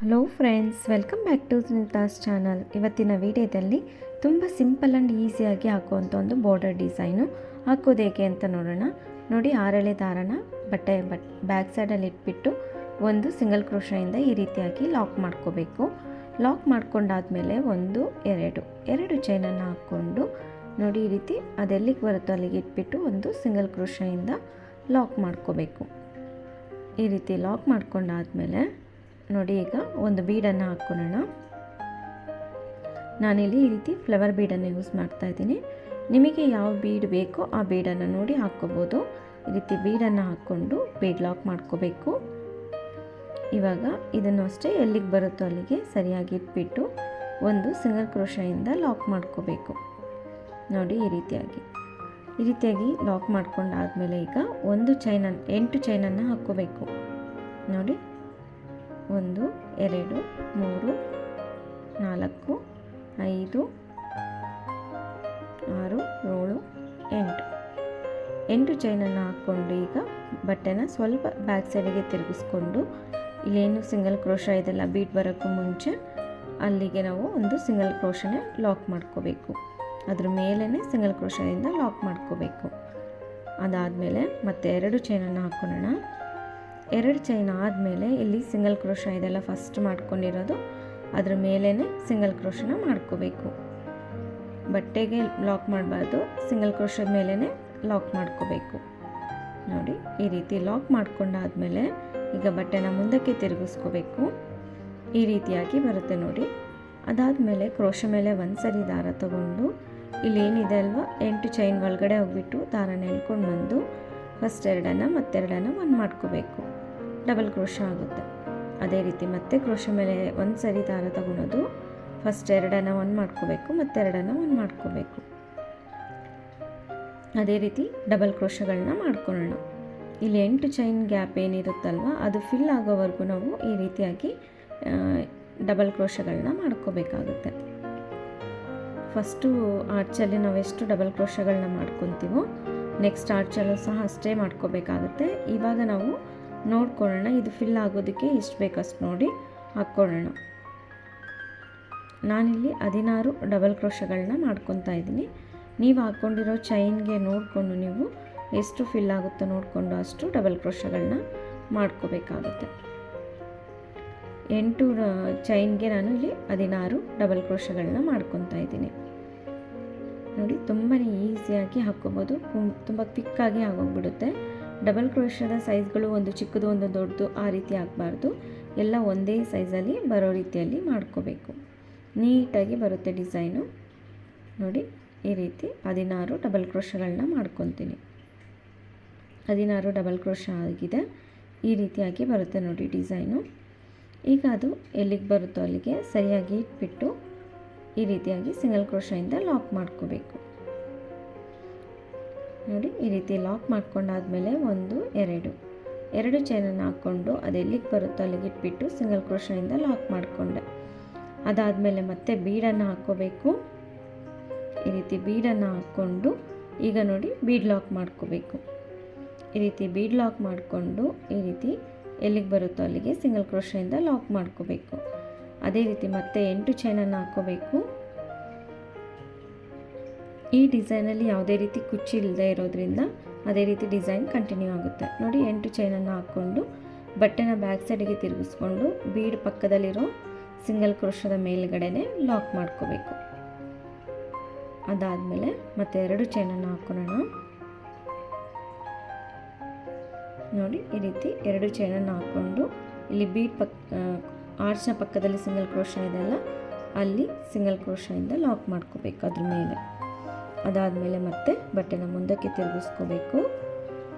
Hello friends, welcome back to Sunita's channel. ಇವತ್ತಿನ ವಿಡಿಯೋದಲ್ಲಿ ತುಂಬ ಸಿಂಪಲ್ ಆ್ಯಂಡ್ ಈಸಿಯಾಗಿ ಹಾಕುವಂಥ ಒಂದು ಬಾರ್ಡರ್ ಡಿಸೈನು ಹಾಕೋದು ಹೇಗೆ ಅಂತ ನೋಡೋಣ. ನೋಡಿ, 6 ಎಳೆ ದಾರನ ಬ್ಯಾಕ್ ಸೈಡಲ್ಲಿ ಇಟ್ಬಿಟ್ಟು ಒಂದು ಸಿಂಗಲ್ ಕ್ರೋಶೆಯಿಂದ ಈ ರೀತಿಯಾಗಿ ಲಾಕ್ ಮಾಡ್ಕೋಬೇಕು. ಲಾಕ್ ಮಾಡ್ಕೊಂಡಾದಮೇಲೆ ಎರಡು ಚೈನನ್ನು ಹಾಕ್ಕೊಂಡು ನೋಡಿ ಈ ರೀತಿ ಅದೆಲ್ಲಿಗೆ ಬರುತ್ತೋ ಅಲ್ಲಿಗೆ ಇಟ್ಬಿಟ್ಟು ಒಂದು ಸಿಂಗಲ್ ಕ್ರೋಶೆಯಿಂದ ಲಾಕ್ ಮಾಡ್ಕೋಬೇಕು. ಈ ರೀತಿ ಲಾಕ್ ಮಾಡ್ಕೊಂಡಾದಮೇಲೆ ನೋಡಿ, ಈಗ ಒಂದು ಬೀಡನ್ನು ಹಾಕ್ಕೊಳ್ಳೋಣ. ನಾನಿಲ್ಲಿ ಈ ರೀತಿ ಫ್ಲವರ್ ಬೀಡನ್ನು ಯೂಸ್ ಮಾಡ್ತಾ ಇದ್ದೀನಿ. ನಿಮಗೆ ಯಾವ ಬೀಡ್ ಬೇಕೋ ಆ ಬೀಡನ್ನು ನೋಡಿ ಹಾಕ್ಕೋಬೋದು. ಈ ರೀತಿ ಬೀಡನ್ನು ಹಾಕ್ಕೊಂಡು ಬೀಡ್ ಲಾಕ್ ಮಾಡ್ಕೋಬೇಕು. ಇವಾಗ ಇದನ್ನು ಅಷ್ಟೇ ಎಲ್ಲಿಗೆ ಬರುತ್ತೋ ಅಲ್ಲಿಗೆ ಸರಿಯಾಗಿ ಇಟ್ಬಿಟ್ಟು ಒಂದು ಸಿಂಗಲ್ ಕ್ರೋಶೆಯಿಂದ ಲಾಕ್ ಮಾಡ್ಕೋಬೇಕು. ನೋಡಿ, ಈ ರೀತಿಯಾಗಿ ಲಾಕ್ ಮಾಡ್ಕೊಂಡಾದಮೇಲೆ ಈಗ 8 ಚೈನನ್ನು ಹಾಕ್ಕೋಬೇಕು. ನೋಡಿ, 1 2 3 4 5 6 7 8 ಚೈನನ್ನು ಹಾಕ್ಕೊಂಡು ಈಗ ಬಟ್ಟೆನ ಸ್ವಲ್ಪ ಬ್ಯಾಕ್ ಸೈಡಿಗೆ ತಿರುಗಿಸ್ಕೊಂಡು ಇಲ್ಲೇನು ಸಿಂಗಲ್ ಕ್ರೋಶ ಇದೆಲ್ಲ ಬೀಟ್ ಬರೋಕ್ಕೂ ಮುಂಚೆ ಅಲ್ಲಿಗೆ ನಾವು ಒಂದು ಸಿಂಗಲ್ ಕ್ರೋಶನೇ ಲಾಕ್ ಮಾಡ್ಕೋಬೇಕು. ಅದ್ರ ಮೇಲೇ ಸಿಂಗಲ್ ಕ್ರೋಶದಿಂದ ಲಾಕ್ ಮಾಡ್ಕೋಬೇಕು. ಅದಾದಮೇಲೆ ಮತ್ತೆ 2 ಚೈನನ್ನು ಹಾಕ್ಕೊಳ್ಳೋಣ. 2 ಚೈನ್ ಆದಮೇಲೆ ಇಲ್ಲಿ ಸಿಂಗಲ್ ಕ್ರೋಶ ಇದೆಲ್ಲ ಫಸ್ಟ್ ಮಾಡ್ಕೊಂಡಿರೋದು ಅದ್ರ ಮೇಲೇ ಸಿಂಗಲ್ ಕ್ರೋಶನ ಮಾಡ್ಕೋಬೇಕು. ಬಟ್ಟೆಗೆ ಲಾಕ್ ಮಾಡಬಾರ್ದು, ಸಿಂಗಲ್ ಕ್ರೋಶದ ಮೇಲೇ ಲಾಕ್ ಮಾಡ್ಕೋಬೇಕು. ನೋಡಿ, ಈ ರೀತಿ ಲಾಕ್ ಮಾಡ್ಕೊಂಡಾದಮೇಲೆ ಈಗ ಬಟ್ಟೆನ ಮುಂದಕ್ಕೆ ತಿರುಗಿಸ್ಕೋಬೇಕು. ಈ ರೀತಿಯಾಗಿ ಬರುತ್ತೆ ನೋಡಿ. ಅದಾದಮೇಲೆ ಕ್ರೋಶ ಮೇಲೆ ಒಂದು ಸರಿ ದಾರ ತಗೊಂಡು ಇಲ್ಲಿ ಏನಿದೆ ಅಲ್ವಾ 8 ಚೈನ್ ಒಳಗಡೆ ಹೋಗ್ಬಿಟ್ಟು ದಾರನ ಎಳ್ಕೊಂಡು ಬಂದು ಫಸ್ಟ್ 2 ಮತ್ತೆರಡನ್ನು ಒಂದು ಮಾಡ್ಕೋಬೇಕು. ಡಬಲ್ ಕ್ರೋಶ ಆಗುತ್ತೆ. ಅದೇ ರೀತಿ ಮತ್ತೆ ಕ್ರೋಶ ಮೇಲೆ ಒಂದು ಸರಿ ದಾರ ತಗೊಳೋದು, ಫಸ್ಟ್ 2 ಒಂದು ಮಾಡ್ಕೋಬೇಕು, ಮತ್ತೆ 2 ಒಂದು ಮಾಡ್ಕೋಬೇಕು. ಅದೇ ರೀತಿ ಡಬಲ್ ಕ್ರೋಶಗಳನ್ನ ಮಾಡ್ಕೊಳ್ಳೋಣ. ಇಲ್ಲಿ 8 ಚೈನ್ ಗ್ಯಾಪ್ ಏನಿರುತ್ತಲ್ವ ಅದು ಫಿಲ್ ಆಗೋವರೆಗೂ ನಾವು ಈ ರೀತಿಯಾಗಿ ಡಬಲ್ ಕ್ರೋಶಗಳನ್ನ ಮಾಡ್ಕೋಬೇಕಾಗುತ್ತೆ. ಫಸ್ಟು ಆರ್ಚಲ್ಲಿ ನಾವು ಎಷ್ಟು ಡಬಲ್ ಕ್ರೋಶಗಳನ್ನ ಮಾಡ್ಕೊತೀವೋ ನೆಕ್ಸ್ಟ್ ಆರ್ಚಲ್ಲೂ ಸಹ ಅಷ್ಟೇ ಮಾಡ್ಕೋಬೇಕಾಗುತ್ತೆ. ಇವಾಗ ನಾವು ನೋಡ್ಕೊಳ್ಳೋಣ, ಇದು ಫಿಲ್ ಆಗೋದಕ್ಕೆ ಎಷ್ಟು ಬೇಕಷ್ಟು ನೋಡಿ ಹಾಕ್ಕೊಳ್ಳೋಣ. ನಾನಿಲ್ಲಿ 16 ಡಬಲ್ ಕ್ರೋಶಗಳನ್ನ ಮಾಡ್ಕೊತಾ ಇದ್ದೀನಿ. ನೀವು ಹಾಕ್ಕೊಂಡಿರೋ ಚೈನ್ಗೆ ನೋಡಿಕೊಂಡು ನೀವು ಎಷ್ಟು ಫಿಲ್ ಆಗುತ್ತೋ ನೋಡಿಕೊಂಡು ಅಷ್ಟು ಡಬಲ್ ಕ್ರೋಶಗಳನ್ನ ಮಾಡ್ಕೋಬೇಕಾಗುತ್ತೆ. 8 ಚೈನ್ಗೆ ನಾನು ಇಲ್ಲಿ 16 ಡಬಲ್ ಕ್ರೋಶಗಳನ್ನ ಮಾಡ್ಕೊತಾ ಇದ್ದೀನಿ. ನೋಡಿ, ತುಂಬಾ ಈಸಿಯಾಗಿ ಹಾಕ್ಕೋಬೋದು. ತುಂಬ ಕ್ವಿಕ್ಕಾಗಿ ಆಗೋಗ್ಬಿಡುತ್ತೆ. ಡಬಲ್ ಕ್ರೋಶದ ಸೈಜ್ಗಳು ಒಂದು ಚಿಕ್ಕದು ಒಂದು ದೊಡ್ಡದು ಆ ರೀತಿ ಆಗಬಾರ್ದು. ಎಲ್ಲ ಒಂದೇ ಸೈಜಲ್ಲಿ ಬರೋ ರೀತಿಯಲ್ಲಿ ಮಾಡ್ಕೋಬೇಕು. ನೀಟಾಗಿ ಬರುತ್ತೆ ಡಿಸೈನು. ನೋಡಿ, ಈ ರೀತಿ 16 ಡಬಲ್ ಕ್ರೋಶಗಳನ್ನ ಮಾಡ್ಕೊತೀನಿ. 16 ಡಬಲ್ ಕ್ರೋಶ ಆಗಿದೆ. ಈ ರೀತಿಯಾಗಿ ಬರುತ್ತೆ ನೋಡಿ ಡಿಸೈನು. ಈಗ ಅದು ಎಲ್ಲಿಗೆ ಬರುತ್ತೋ ಅಲ್ಲಿಗೆ ಸರಿಯಾಗಿ ಇಟ್ಬಿಟ್ಟು ಈ ರೀತಿಯಾಗಿ ಸಿಂಗಲ್ ಕ್ರೋಶೆಯಿಂದ ಲಾಕ್ ಮಾಡ್ಕೋಬೇಕು. ನೋಡಿ, ಈ ರೀತಿ ಲಾಕ್ ಮಾಡ್ಕೊಂಡಾದಮೇಲೆ 1 2 ಚೈನನ್ನು ಹಾಕ್ಕೊಂಡು ಅದು ಎಲ್ಲಿಗೆ ಬರುತ್ತೋ ಅಲ್ಲಿಗೆ ಇಟ್ಬಿಟ್ಟು ಸಿಂಗಲ್ ಕ್ರೋಶೆಯಿಂದ ಲಾಕ್ ಮಾಡಿಕೊಂಡೆ. ಅದಾದಮೇಲೆ ಮತ್ತೆ ಬೀಡನ್ನು ಹಾಕ್ಕೋಬೇಕು. ಈ ರೀತಿ ಬೀಡನ್ನು ಹಾಕ್ಕೊಂಡು ಈಗ ನೋಡಿ ಬೀಡ್ ಲಾಕ್ ಮಾಡ್ಕೋಬೇಕು. ಈ ರೀತಿ ಬೀಡ್ ಲಾಕ್ ಮಾಡಿಕೊಂಡು ಈ ರೀತಿ ಎಲ್ಲಿಗೆ ಬರುತ್ತೋ ಅಲ್ಲಿಗೆ ಸಿಂಗಲ್ ಕ್ರೋಶೆಯಿಂದ ಲಾಕ್ ಮಾಡ್ಕೋಬೇಕು. ಅದೇ ರೀತಿ ಮತ್ತೆ 8 ಚೈನನ್ನು ಹಾಕ್ಕೋಬೇಕು. ಈ ಡಿಸೈನಲ್ಲಿ ಯಾವುದೇ ರೀತಿ ಕುಚ್ಚಿ ಇಲ್ಲದೆ ಇರೋದ್ರಿಂದ ಅದೇ ರೀತಿ ಡಿಸೈನ್ ಕಂಟಿನ್ಯೂ ಆಗುತ್ತೆ. ನೋಡಿ, 8 ಚೈನನ್ನು ಹಾಕ್ಕೊಂಡು ಬಟ್ಟೆನ ಬ್ಯಾಕ್ ಸೈಡಿಗೆ ತಿರುಗಿಸ್ಕೊಂಡು ಬೀಡ್ ಪಕ್ಕದಲ್ಲಿರೋ ಸಿಂಗಲ್ ಕ್ರೋಶದ ಮೇಲ್ಗಡೆನೆ ಲಾಕ್ ಮಾಡ್ಕೋಬೇಕು. ಅದಾದಮೇಲೆ ಮತ್ತೆ 2 ಚೈನನ್ನು ಹಾಕ್ಕೊಳ್ಳೋಣ. ನೋಡಿ, ಈ ರೀತಿ 2 ಚೈನನ್ನು ಹಾಕ್ಕೊಂಡು ಇಲ್ಲಿ ಬೀಡ್ ಆರ್ಚ್ನ ಪಕ್ಕದಲ್ಲಿ ಸಿಂಗಲ್ ಕ್ರೋಶ ಇದೆಯಲ್ಲ ಅಲ್ಲಿ ಸಿಂಗಲ್ ಕ್ರೋಶದಿಂದ ಲಾಕ್ ಮಾಡ್ಕೋಬೇಕು ಅದ್ರ ಮೇಲೆ. ಅದಾದಮೇಲೆ ಮತ್ತೆ ಬಟ್ಟೆನ ಮುಂದಕ್ಕೆ ತಿರುಗಿಸ್ಕೋಬೇಕು.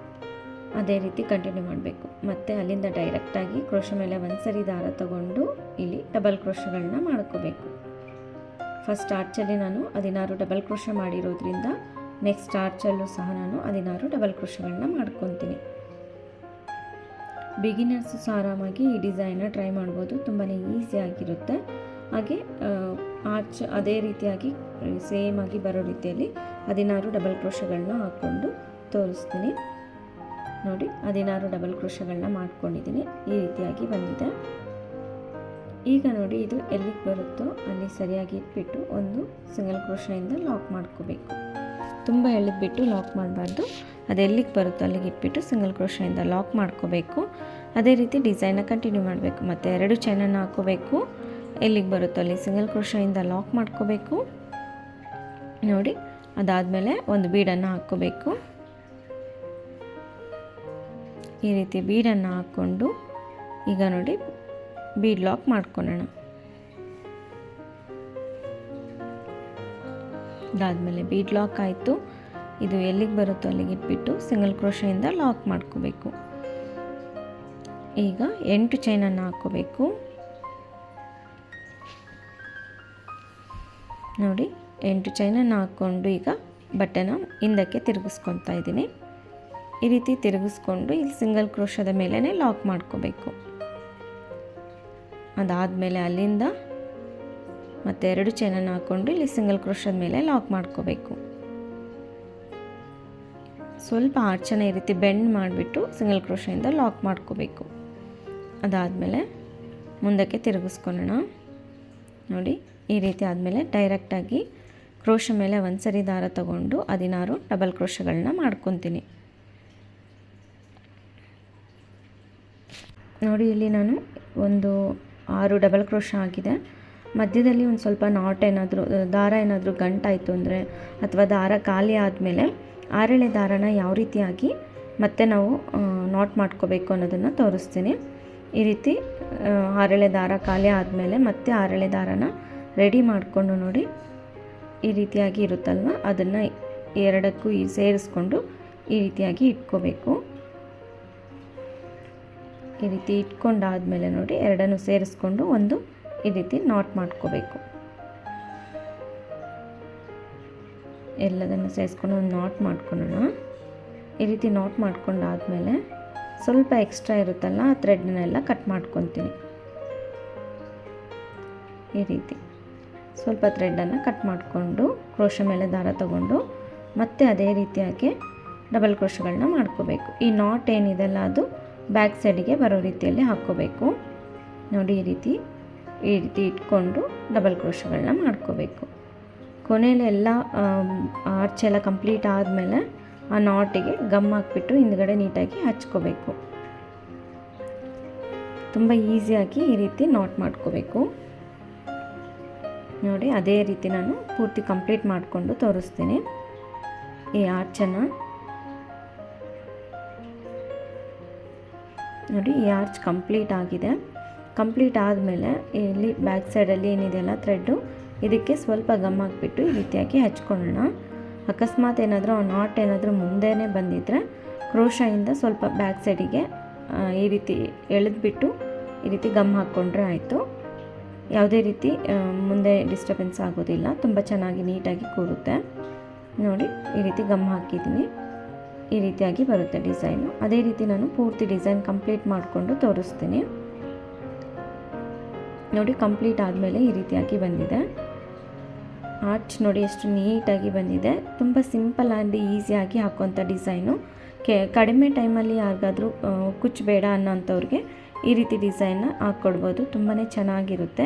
ಅದೇ ರೀತಿ ಕಂಟಿನ್ಯೂ ಮಾಡಬೇಕು. ಮತ್ತು ಅಲ್ಲಿಂದ ಡೈರೆಕ್ಟಾಗಿ ಕ್ರೋಶ ಮೇಲೆ ಒಂದು ಸರಿ ದಾರ ತಗೊಂಡು ಇಲ್ಲಿ ಡಬಲ್ ಕ್ರೋಶಗಳನ್ನ ಮಾಡ್ಕೋಬೇಕು. ಫಸ್ಟ್ ಆರ್ಚಲ್ಲಿ ನಾನು 16 ಡಬಲ್ ಕ್ರೋಶ ಮಾಡಿರೋದ್ರಿಂದ ನೆಕ್ಸ್ಟ್ ಆರ್ಚಲ್ಲೂ ಸಹ ನಾನು 16 ಡಬಲ್ ಕ್ರೋಶಗಳನ್ನ ಮಾಡ್ಕೊತೀನಿ. ಬಿಗಿನರ್ಸು ಸಹ ಆರಾಮಾಗಿ ಈ ಡಿಸೈನ್ನ ಟ್ರೈ ಮಾಡ್ಬೋದು. ತುಂಬಾ ಈಸಿಯಾಗಿರುತ್ತೆ. ಹಾಗೆ ಆರ್ಚ್ ಅದೇ ರೀತಿಯಾಗಿ ಸೇಮಾಗಿ ಬರೋ ರೀತಿಯಲ್ಲಿ 16 ಡಬಲ್ ಕ್ರೋಶಗಳನ್ನ ಹಾಕ್ಕೊಂಡು ತೋರಿಸ್ತೀನಿ. ನೋಡಿ, 16 ಡಬಲ್ ಕ್ರೋಶಗಳನ್ನ ಮಾಡ್ಕೊಂಡಿದ್ದೀನಿ. ಈ ರೀತಿಯಾಗಿ ಬಂದಿದೆ. ಈಗ ನೋಡಿ ಇದು ಎಲ್ಲಿಗೆ ಬರುತ್ತೋ ಅಲ್ಲಿ ಸರಿಯಾಗಿ ಇಟ್ಬಿಟ್ಟು ಒಂದು ಸಿಂಗಲ್ ಕ್ರೋಶೆಯಿಂದ ಲಾಕ್ ಮಾಡ್ಕೋಬೇಕು. ತುಂಬ ಎಳೆದ್ಬಿಟ್ಟು ಲಾಕ್ ಮಾಡಬಾರ್ದು. ಅದು ಎಲ್ಲಿಗೆ ಬರುತ್ತೋ ಅಲ್ಲಿಗೆ ಇಟ್ಬಿಟ್ಟು ಸಿಂಗಲ್ ಕ್ರೋಶೆಯಿಂದ ಲಾಕ್ ಮಾಡ್ಕೋಬೇಕು. ಅದೇ ರೀತಿ ಡಿಸೈನ್ನ ಕಂಟಿನ್ಯೂ ಮಾಡಬೇಕು. ಮತ್ತು 2 ಚೈನನ್ನು ಹಾಕೋಬೇಕು. ಎಲ್ಲಿಗೆ ಬರುತ್ತೋ ಅಲ್ಲಿ ಸಿಂಗಲ್ ಕ್ರೋಶೆಯಿಂದ ಲಾಕ್ ಮಾಡ್ಕೋಬೇಕು. ನೋಡಿ, ಅದಾದಮೇಲೆ ಒಂದು ಬೀಡನ್ನು ಹಾಕ್ಕೋಬೇಕು. ಈ ರೀತಿ ಬೀಡನ್ನು ಹಾಕ್ಕೊಂಡು ಈಗ ನೋಡಿ ಬೀಡ್ ಲಾಕ್ ಮಾಡ್ಕೊಳ್ಳೋಣ. ಅದಾದಮೇಲೆ ಬೀಡ್ ಲಾಕ್ ಆಯಿತು. ಇದು ಎಲ್ಲಿಗೆ ಬರುತ್ತೋ ಅಲ್ಲಿಗೆ ಇಟ್ಬಿಟ್ಟು ಸಿಂಗಲ್ ಕ್ರೋಶೆಯಿಂದ ಲಾಕ್ ಮಾಡ್ಕೋಬೇಕು. ಈಗ 8 ಚೈನನ್ನು ಹಾಕ್ಕೋಬೇಕು. ನೋಡಿ, 8 ಚೈನನ್ನು ಹಾಕ್ಕೊಂಡು ಈಗ ಬಟ್ಟೆನ ಹಿಂದಕ್ಕೆ ತಿರುಗಿಸ್ಕೊತಾ ಇದ್ದೀನಿ. ಈ ರೀತಿ ತಿರುಗಿಸ್ಕೊಂಡು ಇಲ್ಲಿ ಸಿಂಗಲ್ ಕ್ರೋಶದ ಮೇಲೇ ಲಾಕ್ ಮಾಡ್ಕೋಬೇಕು. ಅದಾದಮೇಲೆ ಅಲ್ಲಿಂದ ಮತ್ತೆ 2 ಚೈನನ್ನು ಹಾಕ್ಕೊಂಡು ಇಲ್ಲಿ ಸಿಂಗಲ್ ಕ್ರೋಶದ ಮೇಲೆ ಲಾಕ್ ಮಾಡ್ಕೋಬೇಕು. ಸ್ವಲ್ಪ ಆರ್ಚನ್ನು ಈ ರೀತಿ ಬೆಂಡ್ ಮಾಡಿಬಿಟ್ಟು ಸಿಂಗಲ್ ಕ್ರೋಶೆಯಿಂದ ಲಾಕ್ ಮಾಡ್ಕೋಬೇಕು. ಅದಾದಮೇಲೆ ಮುಂದಕ್ಕೆ ತಿರುಗಿಸ್ಕೊಳ್ಳೋಣ. ನೋಡಿ, ಈ ರೀತಿ ಆದಮೇಲೆ ಡೈರೆಕ್ಟಾಗಿ ಕ್ರೋಶ ಮೇಲೆ ಒಂದು ಸರಿ ದಾರ ತಗೊಂಡು 16 ಡಬಲ್ ಕ್ರೋಶಗಳನ್ನ ಮಾಡ್ಕೊತೀನಿ. ನೋಡಿ, ಇಲ್ಲಿ ನಾನು ಒಂದು 6 ಡಬಲ್ ಕ್ರೋಶ ಆಗಿದೆ. ಮಧ್ಯದಲ್ಲಿ ಒಂದು ಸ್ವಲ್ಪ ನಾಟ್ ಏನಾದರೂ ದಾರ ಏನಾದರೂ ಗಂಟಾಯಿತು ಅಂದರೆ ಅಥವಾ ದಾರ ಖಾಲಿ ಆದಮೇಲೆ 6 ಎಳೆ ದಾರನ ಯಾವ ರೀತಿಯಾಗಿ ಮತ್ತೆ ನಾವು ನಾಟ್ ಮಾಡ್ಕೋಬೇಕು ಅನ್ನೋದನ್ನು ತೋರಿಸ್ತೀನಿ. ಈ ರೀತಿ 6 ಎಳೆ ದಾರ ಖಾಲಿ ಆದಮೇಲೆ ಮತ್ತೆ 6 ಎಳೆ ದಾರನ ರೆಡಿ ಮಾಡಿಕೊಂಡು ನೋಡಿ ಈ ರೀತಿಯಾಗಿ ಇರುತ್ತಲ್ವ, ಅದನ್ನು ಎರಡಕ್ಕೂ ಸೇರಿಸ್ಕೊಂಡು ಈ ರೀತಿಯಾಗಿ ಇಟ್ಕೋಬೇಕು. ಈ ರೀತಿ ಇಟ್ಕೊಂಡಾದಮೇಲೆ ನೋಡಿ ಎರಡನ್ನು ಸೇರಿಸ್ಕೊಂಡು ಒಂದು ಈ ರೀತಿ ನಾಟ್ ಮಾಡ್ಕೋಬೇಕು. ಎಲ್ಲದನ್ನು ಸೇರಿಸ್ಕೊಂಡು ಒಂದು ನಾಟ್ ಮಾಡ್ಕೊಳ್ಳೋಣ. ಈ ರೀತಿ ನಾಟ್ ಮಾಡ್ಕೊಂಡಾದಮೇಲೆ ಸ್ವಲ್ಪ ಎಕ್ಸ್ಟ್ರಾ ಇರುತ್ತಲ್ಲ ಆ ಥ್ರೆಡ್ನೆಲ್ಲ ಕಟ್ ಮಾಡ್ಕೊತೀನಿ. ಈ ರೀತಿ ಸ್ವಲ್ಪ ಥ್ರೆಡನ್ನು ಕಟ್ ಮಾಡಿಕೊಂಡು ಕ್ರೋಶ ಮೇಲೆ ದಾರ ತಗೊಂಡು ಮತ್ತೆ ಅದೇ ರೀತಿಯಾಗಿ ಡಬಲ್ ಕ್ರೋಶಗಳನ್ನ ಮಾಡ್ಕೋಬೇಕು. ಈ ನಾಟ್ ಏನಿದೆಲ್ಲ ಅದು ಬ್ಯಾಕ್ ಸೈಡಿಗೆ ಬರೋ ರೀತಿಯಲ್ಲಿ ಹಾಕ್ಕೋಬೇಕು. ನೋಡಿ, ಈ ರೀತಿ ಇಟ್ಕೊಂಡು ಡಬಲ್ ಕ್ರೋಶಗಳನ್ನ ಮಾಡ್ಕೋಬೇಕು. ಕೊನೆಯಲ್ಲಿ ಎಲ್ಲ ಆರ್ಚ್ ಎಲ್ಲ ಕಂಪ್ಲೀಟ್ ಆದಮೇಲೆ ಆ ನಾಟಿಗೆ ಗಮ್ ಹಾಕ್ಬಿಟ್ಟು ಹಿಂದ್ಗಡೆ ನೀಟಾಗಿ ಹಚ್ಕೋಬೇಕು. ತುಂಬ ಈಸಿಯಾಗಿ ಈ ರೀತಿ ನಾಟ್ ಮಾಡ್ಕೋಬೇಕು. ನೋಡಿ, ಅದೇ ರೀತಿ ನಾನು ಪೂರ್ತಿ ಕಂಪ್ಲೀಟ್ ಮಾಡಿಕೊಂಡು ತೋರಿಸ್ತೀನಿ. ಈ ಆರ್ಚನ್ನು ನೋಡಿ, ಈ ಆರ್ಚ್ ಕಂಪ್ಲೀಟ್ ಆಗಿದೆ. ಕಂಪ್ಲೀಟ್ ಆದಮೇಲೆ ಇಲ್ಲಿ ಬ್ಯಾಕ್ ಸೈಡಲ್ಲಿ ಏನಿದೆಯಲ್ಲ ಥ್ರೆಡ್ಡು, ಇದಕ್ಕೆ ಸ್ವಲ್ಪ ಗಮ್ ಹಾಕ್ಬಿಟ್ಟು ಈ ರೀತಿಯಾಗಿ ಹಚ್ಕೊಳ್ಳೋಣ. ಅಕಸ್ಮಾತ್ ಏನಾದರೂ ಆ ನಾಟ್ ಏನಾದರೂ ಮುಂದೆನೇ ಬಂದಿದ್ದರೆ ಕ್ರೋಶದಿಂದ ಸ್ವಲ್ಪ ಬ್ಯಾಕ್ ಸೈಡಿಗೆ ಈ ರೀತಿ ಎಳೆದ್ಬಿಟ್ಟು ಈ ರೀತಿ ಗಮ್ ಹಾಕ್ಕೊಂಡ್ರೆ ಆಯಿತು. ಯಾವುದೇ ರೀತಿ ಮುಂದೆ ಡಿಸ್ಟರ್ಬೆನ್ಸ್ ಆಗೋದಿಲ್ಲ, ತುಂಬ ಚೆನ್ನಾಗಿ ನೀಟಾಗಿ ಕೂರುತ್ತೆ. ನೋಡಿ, ಈ ರೀತಿ ಗಮ್ ಹಾಕಿದ್ದೀನಿ. ಈ ರೀತಿಯಾಗಿ ಬರುತ್ತೆ ಡಿಸೈನು. ಅದೇ ರೀತಿ ನಾನು ಪೂರ್ತಿ ಡಿಸೈನ್ ಕಂಪ್ಲೀಟ್ ಮಾಡಿಕೊಂಡು ತೋರಿಸ್ತೀನಿ. ನೋಡಿ, ಕಂಪ್ಲೀಟ್ ಆದಮೇಲೆ ಈ ರೀತಿಯಾಗಿ ಬಂದಿದೆ. ಆರ್ಚ್ ನೋಡಿ ಎಷ್ಟು ನೀಟಾಗಿ ಬಂದಿದೆ. ತುಂಬ ಸಿಂಪಲ್ ಆ್ಯಂಡ್ ಈಸಿಯಾಗಿ ಹಾಕುವಂಥ ಡಿಸೈನು. ಕಡಿಮೆ ಟೈಮಲ್ಲಿ ಯಾರಿಗಾದರೂ ಕುಚ್ಚು ಬೇಡ ಅನ್ನೋಂಥವ್ರಿಗೆ ಈ ರೀತಿ ಡಿಸೈನ್ನ ಹಾಕ್ಕೊಡ್ಬೋದು. ತುಂಬಾ ಚೆನ್ನಾಗಿರುತ್ತೆ.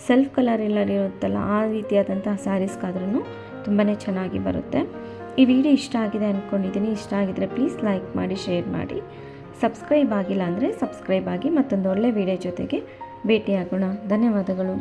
ಸೆಲ್ಫ್ ಕಲರ್ ಎಲ್ಲರೂ ಇರುತ್ತಲ್ಲ ಆ ರೀತಿಯಾದಂತಹ ಸ್ಯಾರೀಸ್ಗಾದ್ರೂ ತುಂಬಾ ಚೆನ್ನಾಗಿ ಬರುತ್ತೆ. ಈ ವಿಡಿಯೋ ಇಷ್ಟ ಆಗಿದೆ ಅಂದ್ಕೊಂಡಿದ್ದೀನಿ. ಇಷ್ಟ ಆಗಿದರೆ ಪ್ಲೀಸ್ ಲೈಕ್ ಮಾಡಿ, ಶೇರ್ ಮಾಡಿ. ಸಬ್ಸ್ಕ್ರೈಬ್ ಆಗಿಲ್ಲ ಅಂದರೆ ಸಬ್ಸ್ಕ್ರೈಬ್ ಆಗಿ. ಮತ್ತೊಂದು ಒಳ್ಳೆ ವಿಡಿಯೋ ಜೊತೆಗೆ ಭೇಟಿಯಾಗೋಣ. ಧನ್ಯವಾದಗಳು.